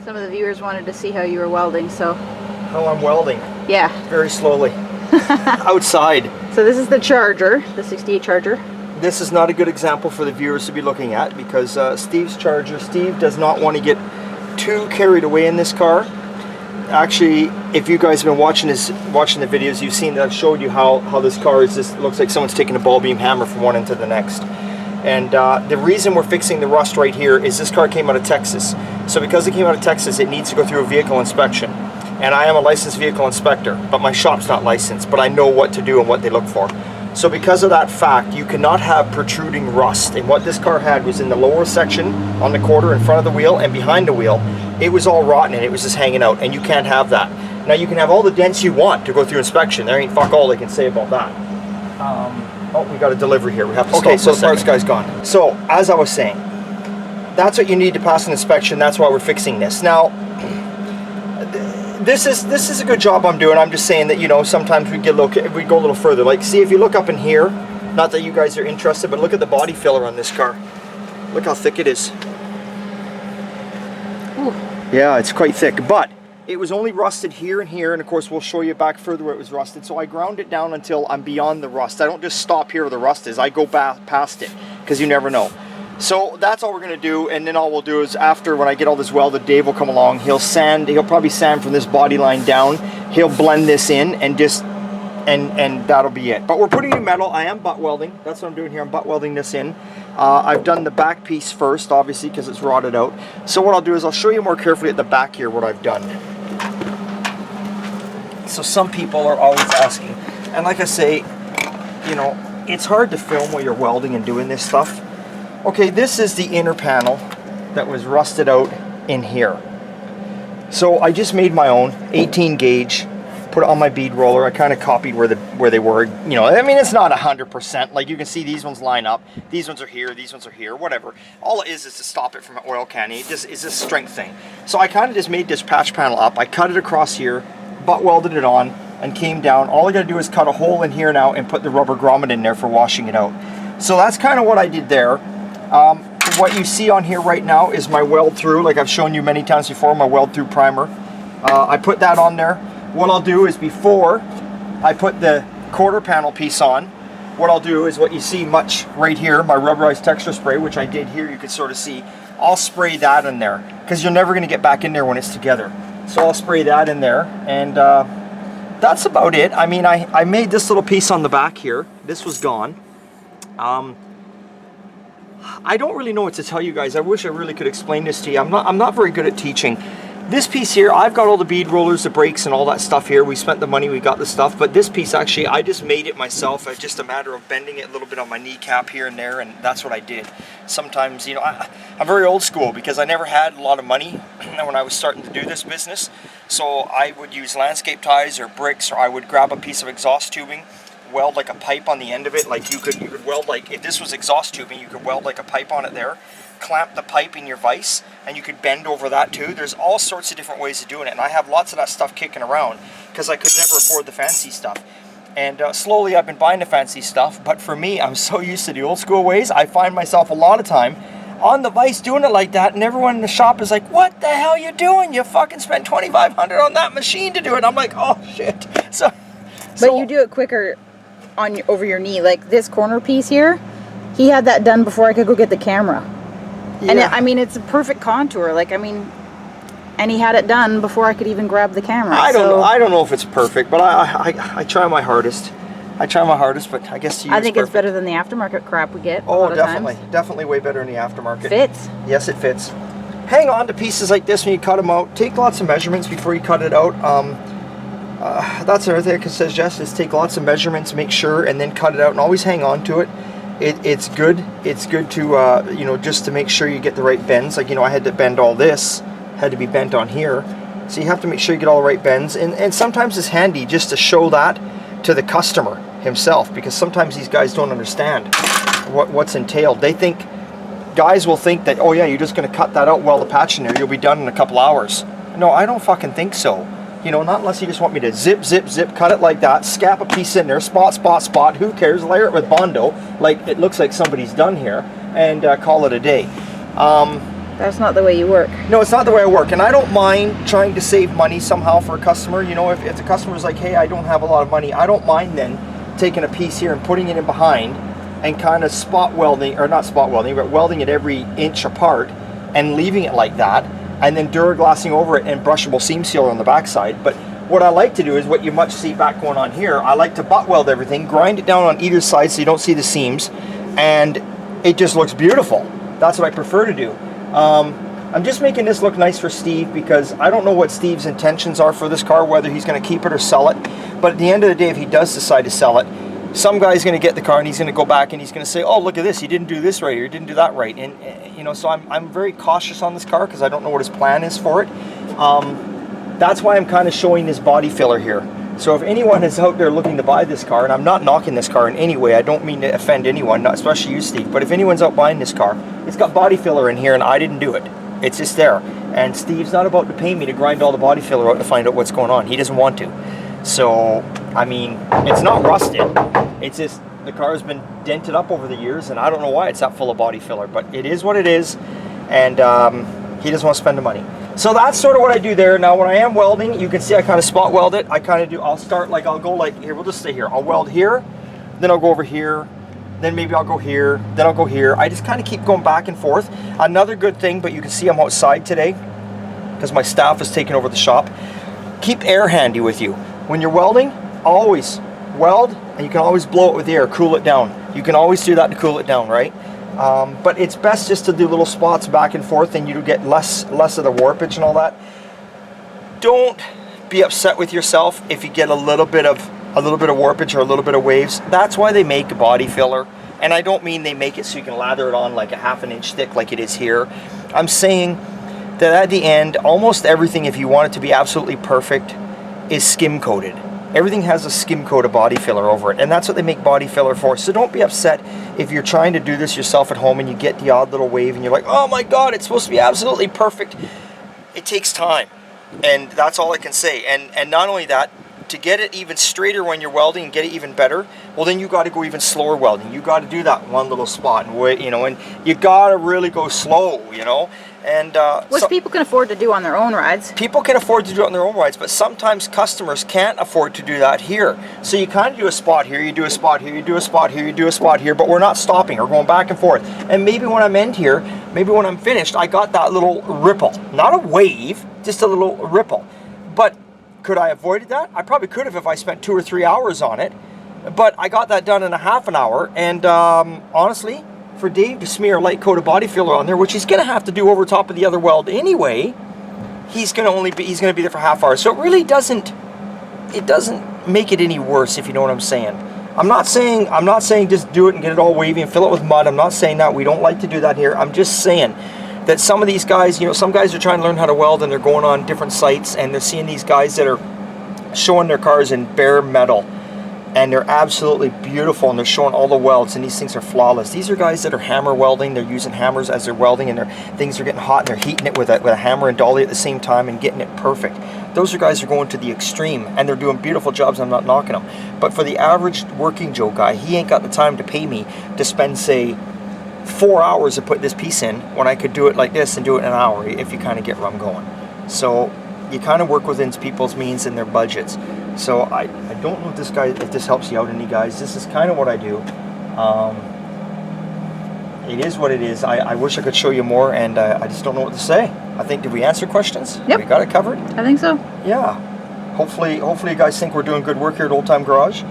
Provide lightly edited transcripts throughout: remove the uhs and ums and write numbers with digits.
Some of the viewers wanted to see how you were welding, so... How I'm welding? Yeah. Very slowly. Outside. So this is the Charger, the 68 Charger. This is not a good example for the viewers to be looking at because Steve's Charger, Steve does not want to get too carried away in this car. Actually, if you guys have been watching the videos, you've seen that I've showed you how this car is just looks like someone's taking a ball beam hammer from one end to the next. And the reason we're fixing the rust right here is this car came out of Texas. So because it came out of Texas, it needs to go through a vehicle inspection. And I am a licensed vehicle inspector, but my shop's not licensed, but I know what to do and what they look for. So because of that fact, you cannot have protruding rust. And what this car had was in the lower section on the quarter in front of the wheel and behind the wheel, it was all rotten and it was just hanging out, and you can't have that. Now you can have all the dents you want to go through inspection. There ain't fuck all they can say about that. Oh, we got a delivery here. We have to stop. Okay, so the parts guy's gone. So as I was saying, that's what you need to pass an inspection. That's why we're fixing this. Now, this is a good job I'm doing. I'm just saying that, you know, sometimes we go a little further. Like, see, if you look up in here, not that you guys are interested, but look at the body filler on this car. Look how thick it is. Ooh. Yeah, it's quite thick, but it was only rusted here and here, and of course we'll show you back further where it was rusted. So I ground it down until I'm beyond the rust. I don't just stop here where the rust is. I go back past it, because you never know. So that's all we're going to do, and then all we'll do is after, when I get all this welded, Dave will come along. He'll probably sand from this body line down. He'll blend this in and just, and that'll be it. But we're putting in metal. I am butt welding. That's what I'm doing here. I'm butt welding this in. I've done the back piece first, obviously, because it's rotted out. So what I'll do is I'll show you more carefully at the back here what I've done. So some people are always asking, and like I say, you know, it's hard to film while you're welding and doing this stuff. Okay, this is the inner panel that was rusted out in here. So I just made my own 18 gauge, put it on my bead roller. I kind of copied where they were. You know, I mean, it's not 100%. Like you can see, these ones line up. These ones are here. These ones are here. Whatever. All it is to stop it from an oil canning. It just is a strength thing. So I kind of just made this patch panel up. I cut it across here, butt welded it on, and came down. All I got to do is cut a hole in here now and put the rubber grommet in there for washing it out. So that's kind of what I did there. What you see on here right now is my weld through, like I've shown you many times before, my weld through primer. I put that on there. What I'll do is, before I put the quarter panel piece on, what I'll do is what you see much right here, my rubberized texture spray, which I did here, you can sort of see. I'll spray that in there, because you're never going to get back in there when it's together. So I'll spray that in there, and that's about it. I mean, I made this little piece on the back here. This was gone. I don't really know what to tell you guys. I wish I really could explain this to you. I'm not very good at teaching. This piece here, I've got all the bead rollers, the brakes, and all that stuff here. We spent the money, we got the stuff. But this piece, actually, I just made it myself. It's just a matter of bending it a little bit on my kneecap here and there, and that's what I did. Sometimes, you know, I'm very old school because I never had a lot of money when I was starting to do this business. So I would use landscape ties or bricks, or I would grab a piece of exhaust tubing, weld like a pipe on the end of it. Like you could weld, like if this was exhaust tubing, you could weld like a pipe on it there, clamp the pipe in your vise, and you could bend over that too. There's all sorts of different ways of doing it, and I have lots of that stuff kicking around because I could never afford the fancy stuff. And slowly I've been buying the fancy stuff, but for me, I'm so used to the old school ways. I find myself a lot of time on the vise doing it like that, and everyone in the shop is like, what the hell you doing? You fucking spent $2,500 on that machine to do it. I'm like, oh shit. But you do it quicker over your knee. Like this corner piece here, he had that done before I could go get the camera. Yeah. And I mean, it's a perfect contour. Like, I mean, and he had it done before I could even grab the camera. I don't know if it's perfect, but I try my hardest. I try my hardest, but I guess I think it's better than the aftermarket crap we get. Oh, definitely. Definitely way better than the aftermarket. Fits. Yes, it fits. Hang on to pieces like this when you cut them out. Take lots of measurements before you cut it out. That's another thing I can suggest, is take lots of measurements, make sure, and then cut it out, and always hang on to it. It's good. It's good to, you know, just to make sure you get the right bends. Like, you know, I had to bend all this, had to be bent on here. So you have to make sure you get all the right bends. And sometimes it's handy just to show that to the customer himself, because sometimes these guys don't understand what's entailed. They think, guys will think that, oh yeah, you're just going to cut that out, weld the patch in there, you'll be done in a couple hours. No, I don't fucking think so. You know, not unless you just want me to zip, zip, zip, cut it like that, scap a piece in there, spot, spot, spot, who cares, layer it with Bondo, like it looks like somebody's done here, and call it a day. That's not the way you work. No, it's not the way I work, and I don't mind trying to save money somehow for a customer. You know, if the customer's like, hey, I don't have a lot of money, I don't mind then taking a piece here and putting it in behind and kind of spot welding, or not spot welding, but welding it every inch apart and leaving it like that, and then Duraglassing over it and brushable seam sealer on the backside. But what I like to do is what you much see back going on here. I like to butt weld everything, grind it down on either side so you don't see the seams, and it just looks beautiful. That's what I prefer to do. I'm just making this look nice for Steve because I don't know what Steve's intentions are for this car, whether he's going to keep it or sell it. But at the end of the day, if he does decide to sell it, some guy's going to get the car and he's going to go back and he's going to say, oh, look at this, you didn't do this right, or you didn't do that right. And you know, so I'm very cautious on this car because I don't know what his plan is for it. That's why I'm kind of showing this body filler here. So if anyone is out there looking to buy this car, and I'm not knocking this car in any way, I don't mean to offend anyone, not especially you, Steve, but if anyone's out buying this car, it's got body filler in here and I didn't do it. It's just there. And Steve's not about to pay me to grind all the body filler out to find out what's going on. He doesn't want to. So, I mean, it's not rusted. It's just the car's been dented up over the years, and I don't know why it's that full of body filler, but it is what it is, and he doesn't want to spend the money. So that's sort of what I do there. Now, when I am welding, you can see I kind of spot weld it. I kind of do, I'll start like, I'll go like, here, we'll just stay here. I'll weld here, then I'll go over here, then maybe I'll go here, then I'll go here. I just kind of keep going back and forth. Another good thing, but you can see I'm outside today because my staff is taking over the shop. Keep air handy with you. When you're welding, always weld, and you can always blow it with air, cool it down. You can always do that to cool it down, right? But it's best just to do little spots back and forth, and you get less of the warpage and all that. Don't be upset with yourself if you get a little bit of warpage or a little bit of waves. That's why they make a body filler. And I don't mean they make it so you can lather it on like a ½ an inch thick like it is here. I'm saying that at the end, almost everything, if you want it to be absolutely perfect, is skim coated. Everything has a skim coat of body filler over it, and that's what they make body filler for. So don't be upset if you're trying to do this yourself at home and you get the odd little wave and you're like, oh my God, it's supposed to be absolutely perfect. It takes time, and that's all I can say. And not only that, to get it even straighter when you're welding and get it even better, well, then you got to go even slower welding. You got to do that one little spot, and wait, you know, and you got to really go slow, you know. And which people can afford to do on their own rides. People can afford to do it on their own rides, but sometimes customers can't afford to do that here. So you kind of do a spot here, you do a spot here, you do a spot here, you do a spot here, but we're not stopping. We're going back and forth. And maybe when I'm in here, maybe when I'm finished, I got that little ripple. Not a wave, just a little ripple. But could I have avoided that? I probably could have if I spent 2 or 3 hours on it. But I got that done in a ½ an hour, and honestly, for Dave to smear a light coat of body filler on there, which he's going to have to do over top of the other weld anyway, he's going to be there for ½ hour. So it really doesn't make it any worse, if you know what I'm saying. I'm not saying just do it and get it all wavy and fill it with mud. I'm not saying that. We don't like to do that here. I'm just saying that some of these guys, you know, some guys are trying to learn how to weld and they're going on different sites and they're seeing these guys that are showing their cars in bare metal. And they're absolutely beautiful, and they're showing all the welds, and these things are flawless. These are guys that are hammer welding. They're using hammers as they're welding, and things are getting hot, and they're heating it with a hammer and dolly at the same time and getting it perfect. Those are guys who are going to the extreme, and they're doing beautiful jobs. I'm not knocking them. But for the average working Joe guy, he ain't got the time to pay me to spend, say, 4 hours to put this piece in when I could do it like this and do it in an hour if you kind of get where I'm going. So you kind of work within people's means and their budgets. So I don't know if this helps you out any, guys. This is kind of what I do. It is what it is. I wish I could show you more, and I just don't know what to say. I think, did we answer questions? Yep. We got it covered? I think so. Yeah. Hopefully you guys think we're doing good work here at Old Time Garage.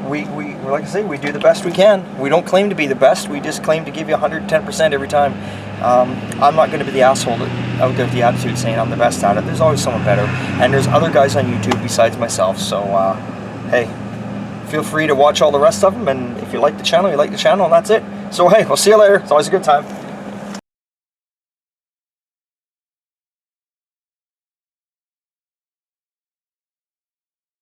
We like I say, we do the best we can. We don't claim to be the best. We just claim to give you 110% every time. I'm not going to be the asshole out there with the attitude saying I'm the best at it. There's always someone better, and there's other guys on YouTube besides myself. So hey, feel free to watch all the rest of them, and if you like the channel, you like the channel, and that's it. So hey, we'll see you later. It's always a good time.